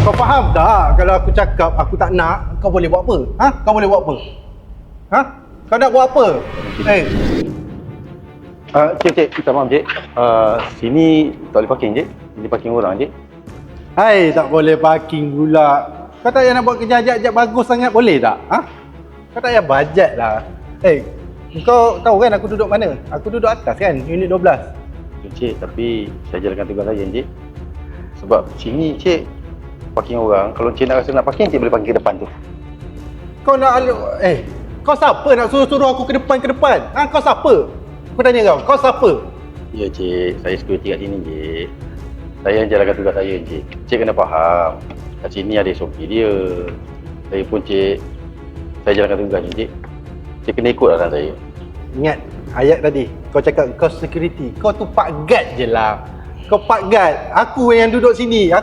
Kau faham tak kalau aku cakap aku tak nak, kau boleh buat apa? Ha? Kau boleh buat apa? Ha? Kau nak buat apa? Cik, minta maaf cik. Sini tak boleh parking cik. Ini parking orang cik. Hai, tak boleh parking pula. Kau tak payah nak buat kerja ajak-ajak bagus sangat, boleh tak? Ha? Kau tak payah bajet lah. Kau tahu kan aku duduk mana? Aku duduk atas kan, unit 12. Cik, tapi saya jalankan tugas saya cik. Sebab sini cik parking orang. Kalau cik nak rasa nak parking, cik boleh parking ke depan tu. Kau nak kau siapa nak suruh-suruh aku ke depan? Ha, kau siapa? Aku tanya kau siapa? Ya cik, saya security kat sini cik. Saya yang jalankan tugas saya cik. Cik kena faham. Kat sini ada SOP dia. Saya pun cik, saya jalankan tugas ni cik. Cik kena ikut arahan saya. Ingat ayat tadi, kau cakap kau security. Kau tu Pak Guard je lah. Kau Pak Guard. Aku yang duduk sini.